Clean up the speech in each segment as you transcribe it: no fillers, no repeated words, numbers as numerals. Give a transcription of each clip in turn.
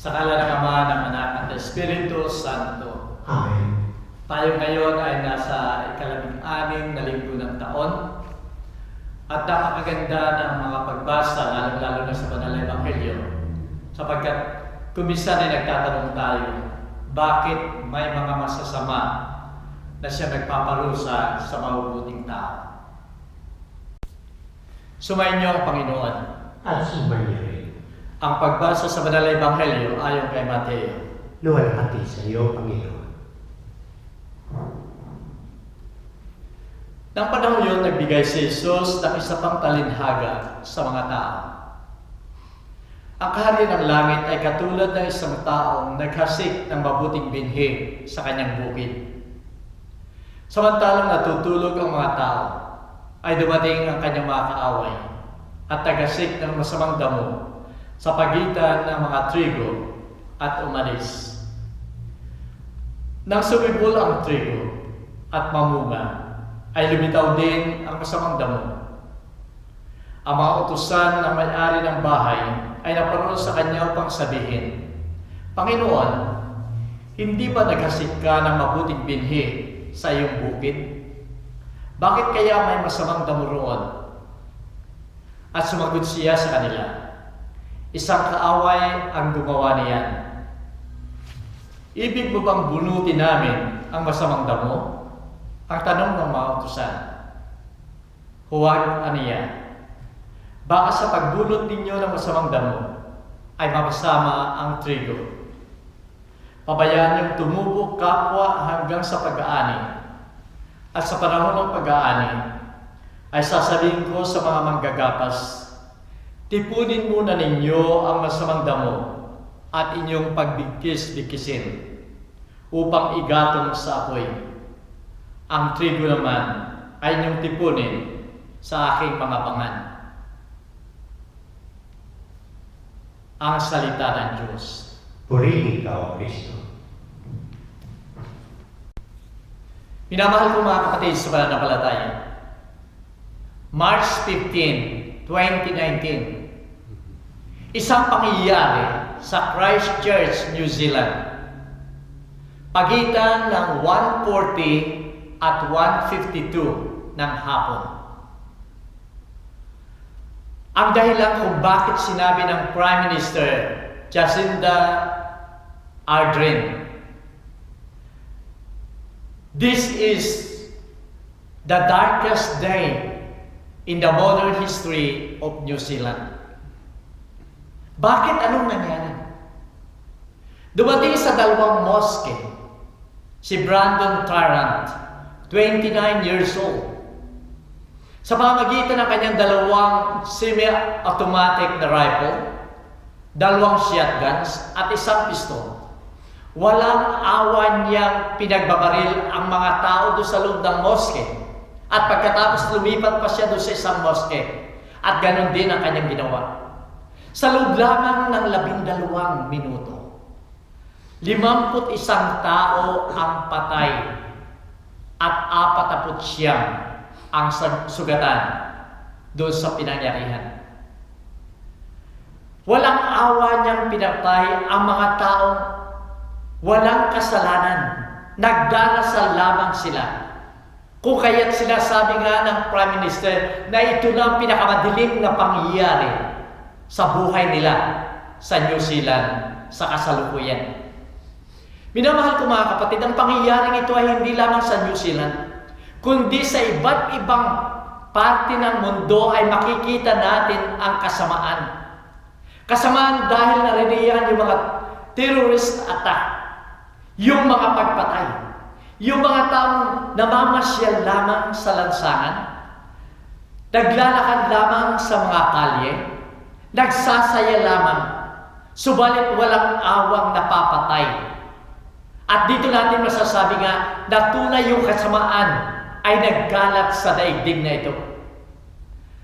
Sa ngalan ng Ama, ng Anak, at ng Espiritu Santo. Amen. Tayo ngayon ay nasa ika-16 na linggo ng taon. At napakaganda ng mga pagbasa, lalo na sa Banal na Ebanghelyo. Sapagkat kuminsan ay nagtatanong tayo, bakit may mga masasama na siya nagpaparusa sa mabubuting tao? Sumayin niyo ang Panginoon. At sumayin rin. Ang pagbasa sa Banal na Ebanghelyo ayon kay Mateo. Luwalhati sa iyo, Panginoon. Nang panahon yun, nagbigay si Jesus ng isa pang talinhaga sa mga tao. Ang kaharian ng langit ay katulad ng isang taong naghasik ng mabuting binhi sa kanyang bukid. Samantalang natutulog ang mga tao, ay dumating ang kanyang mga kaaway at tagasik ng masamang damo sa pagitan ng mga trigo at umalis. Nang sumibol ang trigo at mamunga, ay lumitaw din ang masamang damo. Ang mga utusan ng may-ari ng bahay ay naparoon sa kanya upang sabihin, Panginoon, hindi ba naghasik ka ng mabuting binhi sa iyong bukid? Bakit kaya may masamang damo roon? At sumagot siya sa kanila, isang kaaway ang gumawa niyan. Ibig mo bang bunutin namin ang masamang damo? Ang tanong ng mga utusan. Huwag aniya. Baka sa pagbunot ninyo ng masamang damo ay mapasama ang trigo. Pabayaan niyong tumubo kapwa hanggang sa pag-aani. At sa panahon ng pag-aani ay sasabihin ko sa mga manggagapas, tipunin muna ninyo ang masamang damo at inyong pagbigkis-bigkisin upang igatong sa apoy. Ang trigo naman ay inyong tipunin sa aking mga pangan. Ang salita ng Diyos. Purihin ka, O Kristo. Minamahal ko mga kapatid sa pananampalataya. March 15, 2019. Isang pangyayari sa Christchurch, New Zealand. Pagitan ng 1:40 at 1:52 ng hapon. Ang dahilan kung bakit sinabi ng Prime Minister Jacinda Ardern, this is the darkest day in the modern history of New Zealand. Bakit? Anong nangyari? Dumating sa dalawang mosque, si Brandon Tarrant, 29 years old. Sa pamamagitan ng kanyang dalawang semi-automatic na rifle, dalawang shotguns at isang pistol, walang awan niyang pinagbabaril ang mga tao doon sa loob ng moske. At pagkatapos lumipat pa siya doon sa isang moske. At ganon din ang kanyang ginawa. Sa loob lamang ng 12 minuto, 51 tao ang patay at 49 ang sugatan doon sa pinangyarihan. Walang awa niyang pinatay ang mga taong walang kasalanan. Nagdarasal lamang sila. Kung kaya't sinasabi nga ng Prime Minister na ito na ang pinakamadilim na pangyayari sa buhay nila sa New Zealand sa kasalukuyan. Minamahal ko mga kapatid, ang pangyayaring ito ay hindi lamang sa New Zealand, kundi sa iba't ibang parte ng mundo ay makikita natin ang kasamaan. Kasamaan dahil naririyan yung mga terrorist attack, yung mga pagpatay, yung mga taong namamasyal lamang sa lansangan, naglalakad lamang sa mga kalye, nagsasaya lamang, subalit walang awang napapatay. At dito natin masasabi nga na tunay yung kasamaan ay naggalat sa daigdig na ito.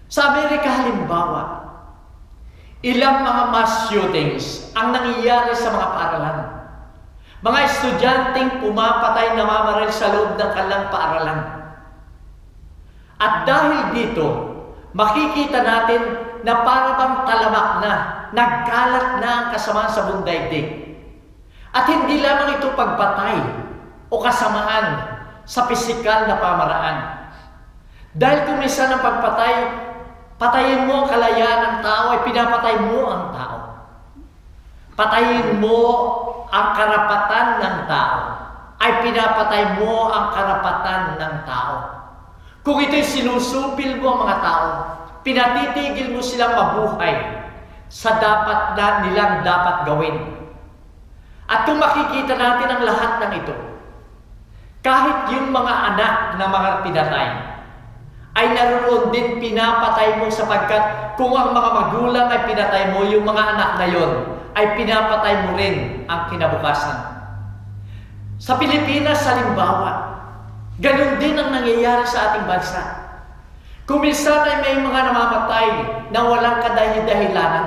Sa Amerika halimbawa, ilang mga mass shootings ang nangyayari sa mga paaralan. Mga estudyanteng pumapatay na namamaril sa loob ng kanilang paaralan. At dahil dito, makikita natin na para bang talamak na nagkalat na ang kasamaan sa buong daigdig. At hindi lamang ito pagpatay o kasamaan sa pisikal na pamaraan. Dahil kung minsan ang pagpatay, patayin mo ang kalayaan ng tao, ay pinapatay mo ang tao. Patayin mo ang karapatan ng tao, ay pinapatay mo ang karapatan ng tao. Kung ito'y sinusupil mo ang mga tao, pinatitigil mo silang mabuhay sa dapat na nilang dapat gawin. At kung makikita natin ang lahat ng ito, kahit yung mga anak na mga pinatay, ay naroon din pinapatay mo sapagkat kung ang mga magulang ay pinatay mo, yung mga anak na yon ay pinapatay mo rin ang kinabukasan. Sa Pilipinas, halimbawa, ganun din ang nangyayari sa ating bansa. Kung minsan ay may mga namamatay na walang kadahi-dahilanan,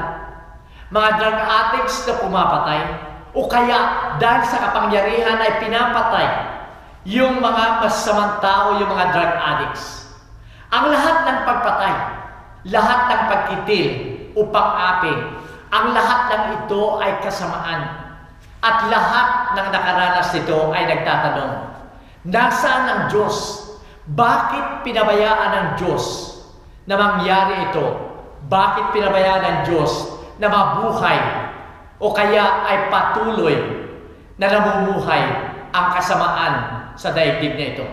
mga drug addicts na pumapatay, o kaya dahil sa kapangyarihan ay pinapatay yung mga masamang tao, yung mga drug addicts. Ang lahat ng pagpatay, lahat ng pagkitil o pang-api, ang lahat ng ito ay kasamaan. At lahat ng nakaranas nito ay nagtatanong, nasaan ang Diyos? Bakit pinabayaan ng Diyos na mangyari ito? Bakit pinabayaan ng Diyos na mabuhay o kaya ay patuloy na namumuhay ang kasamaan sa daigdig na ito?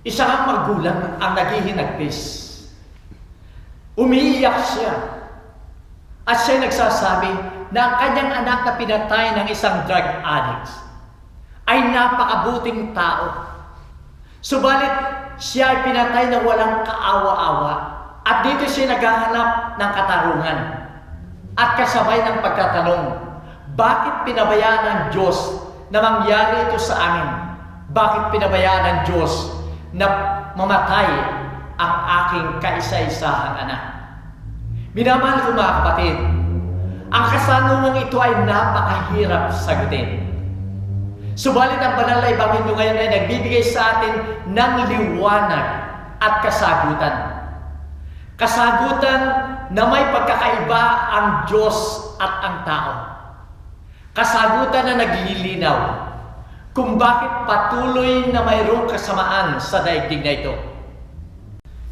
Isang magulang ang naghihinagpis. Umiiyak siya. At siya nagsasabi na ang kanyang anak na pinatay ng isang drug addict ay napakabuting tao. Subalit, siya ay pinatay na walang kaawa-awa. At dito siya naghahanap ng katarungan. At kasabay ng pagtatanong, bakit pinabayaan ng Diyos na mangyari ito sa amin? Bakit pinabayaan ng Diyos na mamatay ang aking kaisa-isahang anak? Minamahal ko mga kapatid, ang kasanungang ito ay napakahirap sagutin. Subalit ang banal na ebanghelyo ngayon ay nagbibigay sa atin ng liwanag at kasagutan. Kasagutan na may pagkakaiba ang Diyos at ang tao. Kasagutan na naglilinaw kung bakit patuloy na mayroong kasamaan sa daigdig na ito.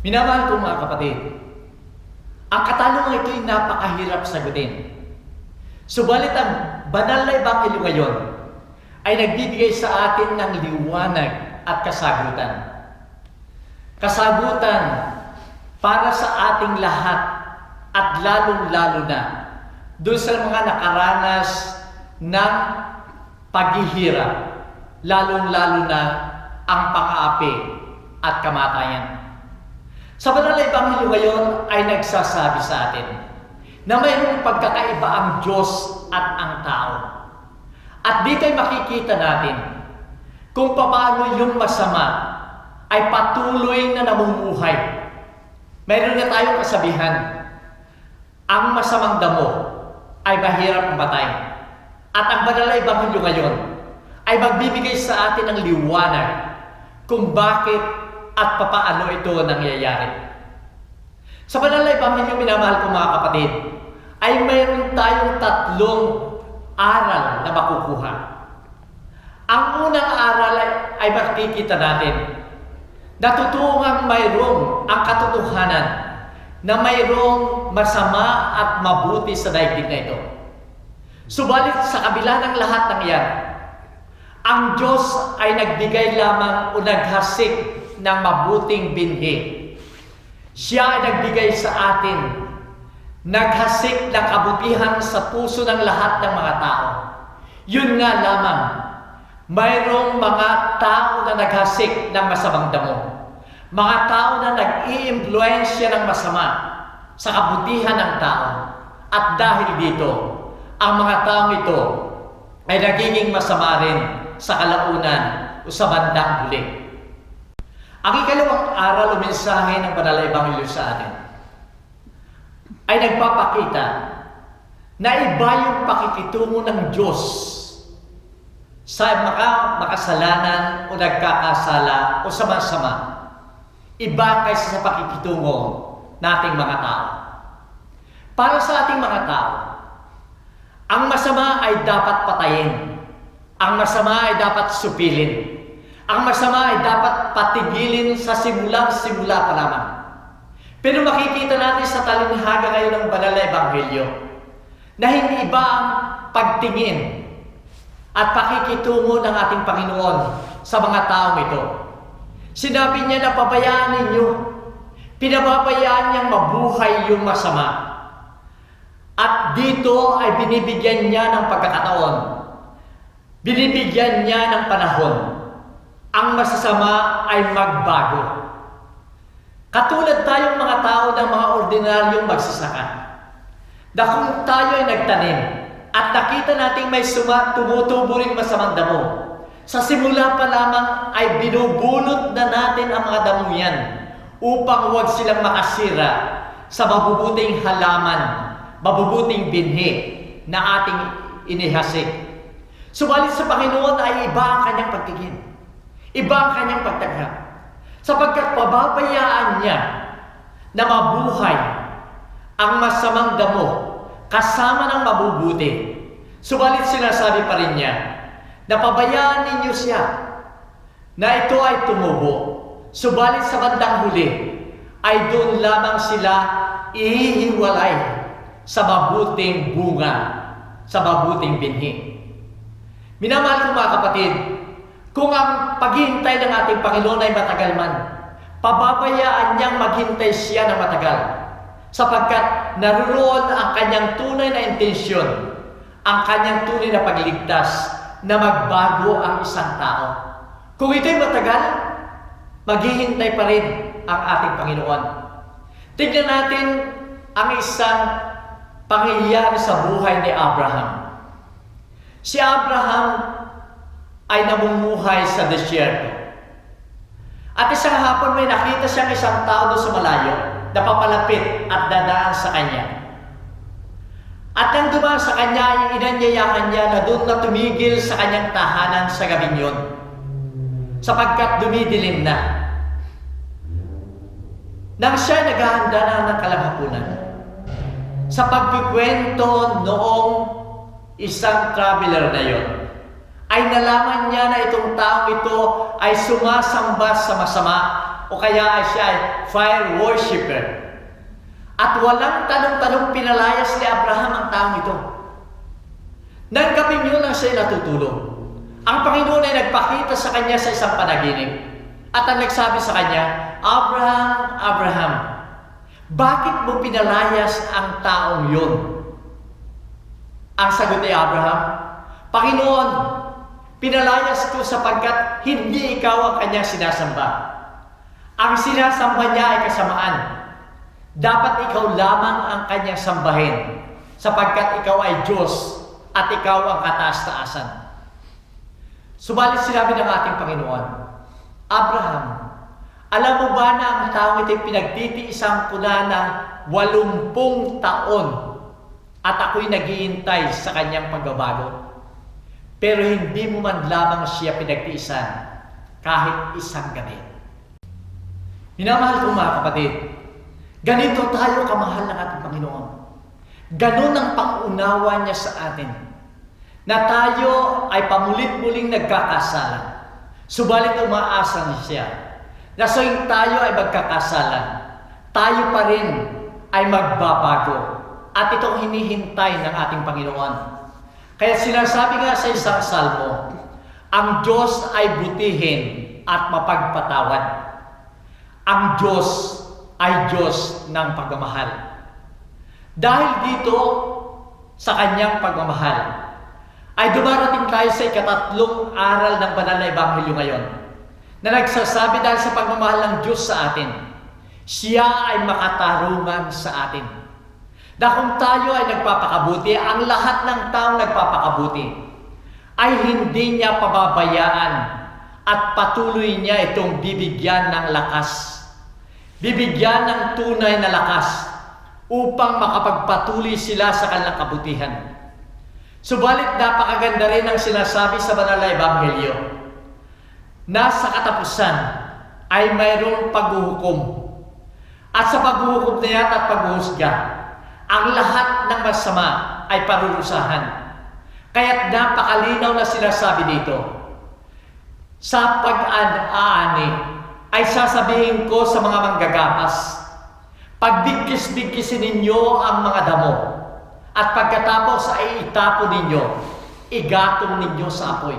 Minamahal ko mga kapatid, ang katanungan ito ay napakahirap sagutin. Subalit ang banal na ebanghelyo ngayon ay nagbibigay sa atin ng liwanag at kasagutan. Kasagutan para sa ating lahat at lalong-lalo na doon sa mga nakaranas ng paghihirap, lalong-lalo na ang pang-aapi at kamatayan. Sa banal na ebanghelyo ngayon ay nagsasabi sa atin na mayroong pagkakaiba ang Diyos at ang tao. At dito ay makikita natin kung paano yung masama ay patuloy na namumuhay. Mayroon na tayong kasabihan, ang masamang damo ay mahirap mamatay. At ang banal na ebanghelyo ngayon ay magbibigay sa atin ng liwanag kung bakit at papaano ito nangyayari. Sa banal na ebanghelyo, minamahal ko mga kapatid, ay mayroon tayong tatlong aral na makukuha. Ang unang aral ay makikita natin na totoong mayroong ang katotohanan na mayroong masama at mabuti sa daigdig na ito. Subalit sa kabila ng lahat ng iyan, ang Diyos ay nagbigay lamang o naghasik ng mabuting binhi. Siya ay nagbigay sa atin, naghasik ng kabutihan sa puso ng lahat ng mga tao. Yun nga lamang, mayroong mga tao na naghasik ng masamang damo. Mga tao na nag-i-impluensya ng masama sa kabutihan ng tao. At dahil dito, ang mga taong ito ay nagiging masama rin sa kalaunan o sa bandang huli. Ang ikalawang aral o mensahe ng banal na ebanghelyo sa atin ay nagpapakita na iba yung pakikitungo ng Diyos sa makasalanan o nagkakasala o sama-sama. Iba kaysa sa pakikitungo nating mga tao. Para sa ating mga tao, Ang masama ay dapat patayin. Ang masama ay dapat supilin. Ang masama ay dapat patigilin sa simulang-simula pa lamang. Pero makikita natin sa talinhaga ngayon ng banal na ebanghelyo na hindi iba ang pagtingin at pakikitungo ng ating Panginoon sa mga taong ito. Sinabi niya na pabayaan ninyo, pinababayaan niyang mabuhay yung masama. At dito ay binibigyan niya ng pagkakataon. Binibigyan niya ng panahon. Ang masasama ay magbago. Katulad tayong mga tao ng mga ordinaryong magsasaka. Na kung tayo ay nagtanim at nakita nating may tumutubo ring masamang damo, sa simula pa lamang ay binubulot na natin ang mga damo yan upang huwag silang makasira sa mabubuting halaman, mabubuting binhi na ating inihasik. Subalit sa Panginoon ay iba ang kanyang pagtingin. Iba ang kanyang pagtanggap. Sapagkat pababayaan niya na mabuhay ang masamang damo kasama ng mabubuti. Subalit sinasabi pa rin niya na pabayaan ninyo siya na ito ay tumubo. Subalit sa bandang huli ay doon lamang sila ihihiwalay sa mabuting bunga, sa mabuting binhi. Minamahal ko mga kapatid, kung ang paghihintay ng ating Panginoon ay matagal man, pababayaan niyang maghintay siya ng matagal sapagkat naroon ang kanyang tunay na intensyon, ang kanyang tunay na pagligtas na magbago ang isang tao. Kung ito'y matagal, maghihintay pa rin ang ating Panginoon. Tignan natin ang isang pangyayari sa buhay ni Abraham. Si Abraham ay namumuhay sa desyerto. At isang hapon may nakita siyang isang tao doon sa malayo na papalapit at dadaan sa kanya. At nang dumaan sa kanya ay inanyayahan niya na doon na tumigil sa kanyang tahanan sa gabing yun, sapagkat dumidilim na. Nang siya naghahanda na ng kalanghapunan, sa pagkikwento noong isang traveler na yon, ay nalaman niya na itong taong ito ay sumasamba sa masama o kaya ay siya ay fire worshipper. At walang tanong-tanong pinalayas ni Abraham ang taong ito. Nang gabing yun lang siya natutulog. Ang Panginoon ay nagpakita sa kanya sa isang panaginip. At ang nagsabi sa kanya, Abraham, Abraham, bakit mo pinalayas ang taong yun? Ang sagot ni Abraham, Panginoon, pinalayas ko sapagkat hindi ikaw ang kanyang sinasamba. Ang sinasamba niya ay kasamaan. Dapat ikaw lamang ang kanyang sambahin sapagkat ikaw ay Diyos at ikaw ang kataas-taasan. Subalit sinabi ng ating Panginoon, Abraham, alam mo ba na ang taong ito'y pinagtitiisan ko na ng 80 taon at ako'y naghihintay sa kanyang pagbabago? Pero hindi mo man lamang siya pinagtiisan kahit isang gabi. Minamahal ko mga kapatid, ganito tayo kamahal ng ating Panginoon. Ganon ang pangunawa niya sa atin, na tayo ay pamulit-muling nagkakasala. Subalit umaasa niya siya, na sa tayo ay magkakasala, tayo pa rin ay magbabago. At itong hinihintay ng ating Panginoon. Kaya sinasabi nga sa isang salmo, ang Diyos ay butihin at mapagpatawad. Ang Diyos ay Diyos ng pagmamahal. Dahil dito sa kanyang pagmamahal, ay dumarating tayo sa ikatatlong aral ng banal na ebanghelyo ngayon, na nagsasabi dahil sa pagmamahal ng Diyos sa atin, siya ay makatarungan sa atin. Na kung tayo ay nagpapakabuti, ang lahat ng taong nagpapakabuti ay hindi niya pababayaan at patuloy niya itong bibigyan ng lakas. Bibigyan ng tunay na lakas upang makapagpatuloy sila sa kanilang kabutihan. Subalit napakaganda rin ang sinasabi sa banal na ebanghelyo na sa katapusan ay mayroong paghuhukom. At sa paghuhukom na yan at paghuhusga, ang lahat ng masama ay parurusahan. Kaya't napakalinaw na sinasabi dito, sa pag-aani ay sasabihin ko sa mga manggagapas, pagbigkis-bigkisin ninyo ang mga damo, at pagkatapos ay itapon ninyo, igatong ninyo sa apoy.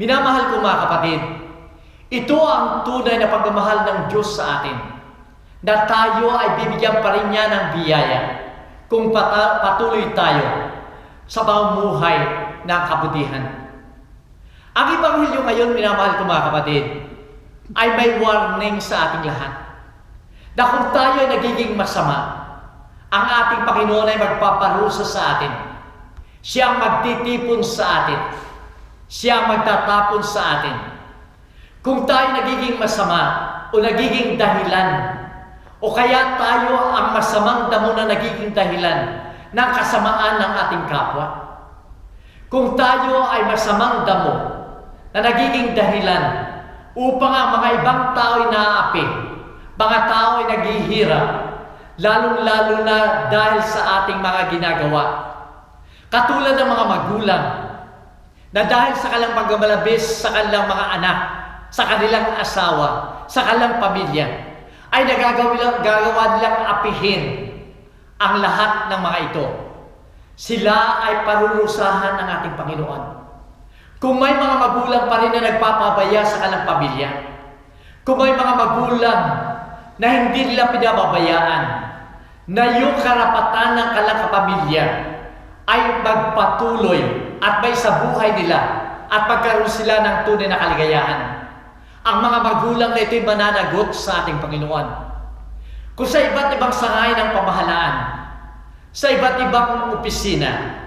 Minamahal ko mga kapatid, ito ang tunay na pagmamahal ng Diyos sa atin, na tayo ay bibigyan pa rin niya ng biyaya kung patuloy tayo sa pamumuhay ng kabutihan. Ang Ebanghelyo ngayon, minamahal ko mga kapatid, ay may warning sa ating lahat, na kung tayo ay nagiging masama, ang ating Panginoon ay magpaparusa sa atin. Siya ang magtitipon sa atin. Siya ang magtatapon sa atin. Kung tayo nagiging masama o nagiging dahilan, o kaya tayo ang masamang damo na nagiging dahilan ng kasamaan ng ating kapwa, kung tayo ay masamang damo na nagiging dahilan upang ang mga ibang tao ay naaapi, mga tao ay naghihirap, lalong-lalo na dahil sa ating mga ginagawa. Katulad ng mga magulang na dahil sa kanilang pagmamalabis sa kanilang mga anak, sa kanilang asawa, sa kanilang pamilya, ay gagawa nilang apihin ang lahat ng mga ito. Sila ay parurusahan ng ating Panginoon. Kung may mga magulang pa rin na nagpapabaya sa kanilang pamilya, kung may mga magulang na hindi nila pinababayaan, na yung karapatan ng kanilang kapamilya ay magpatuloy at may sa buhay nila at magkaroon sila ng tunay na kaligayahan. Ang mga magulang na ito'y mananagot sa ating Panginoon. Kung sa iba't ibang sangay ng pamahalaan, sa iba't ibang opisina,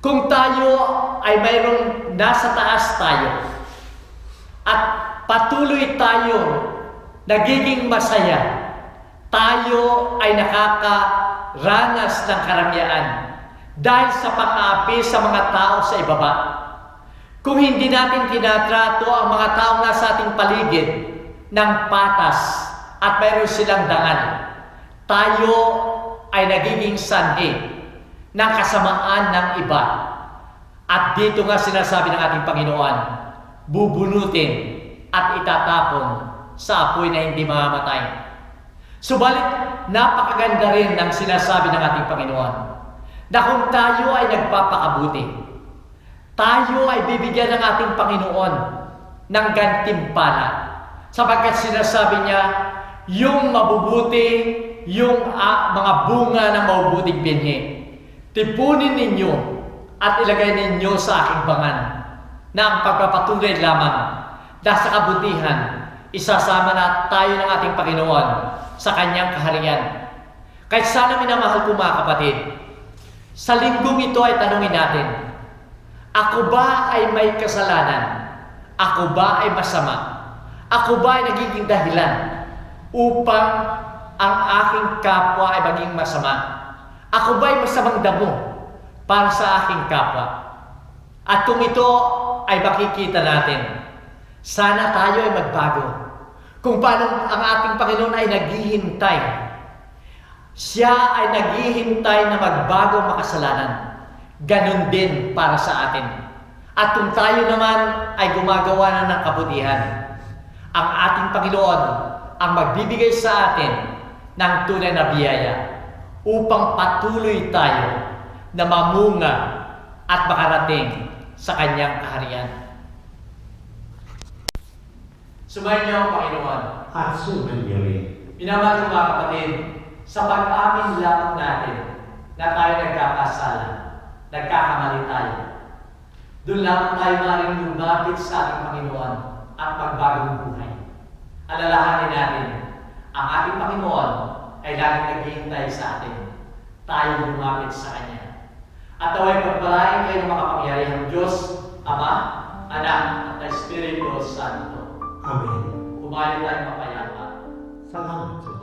kung tayo ay mayroong nasa taas tayo at patuloy tayo nagiging masaya, tayo ay nakakaranas ng karangyaan dahil sa pang-aapi sa mga tao sa ibaba. Kung hindi natin tinatrato ang mga tao na sa ating paligid ng patas at mayroon silang dangal, tayo ay nagiging sanhi ng kasamaan ng iba. At dito nga sinasabi ng ating Panginoon, bubunutin at itatapon sa apoy na hindi mamamatay. Subalit, napakaganda rin ng sinasabi ng ating Panginoon na kung tayo ay nagpapakabuti, tayo ay bibigyan ng ating Panginoon ng gantimpala. Sapagkat sinasabi niya, yung mabubuti, yung mga bunga ng mabubuting binhi, tipunin ninyo at ilagay ninyo sa aking bangan, na ang pagpapatuloy lamang na sa kabutihan, isasama na tayo ng ating Panginoon sa kanyang kaharian. Kahit sana minamahal ko mga kapatid, sa linggong ito ay tanungin natin, ako ba ay may kasalanan? Ako ba ay masama? Ako ba ay nagiging dahilan upang ang aking kapwa ay maging masama? Ako ba ay masamang damo para sa aking kapwa? At kung ito ay makikita natin, sana tayo ay magbago. Kung paano ang ating Panginoon ay naghihintay. Siya ay naghihintay na magbago ang makasalanan. Ganon din para sa atin. At kung tayo naman ay gumagawa na ng kabutihan, ang ating Panginoon ang magbibigay sa atin ng tunay na biyaya upang patuloy tayo na mamunga at makarating sa kanyang kaharian. Sumayin niyo ang Panginoon. At sumayin rin. Minamahal ko mga kapatid, sa pag-amin lamang natin na tayo nagkakasala, nagkakamali tayo, doon lamang tayo maaaring lumapit sa ating Panginoon at magbagong buhay. Alalahanin natin, ang ating Panginoon ay laging naghihintay sa atin. Tayo lumapit sa Kanya. At away pagpalain kayo ng makapangyarihang Diyos, Ama, Anak, at Espiritu Santo. Amen. Kumain tayo mapayapa. Salamat sa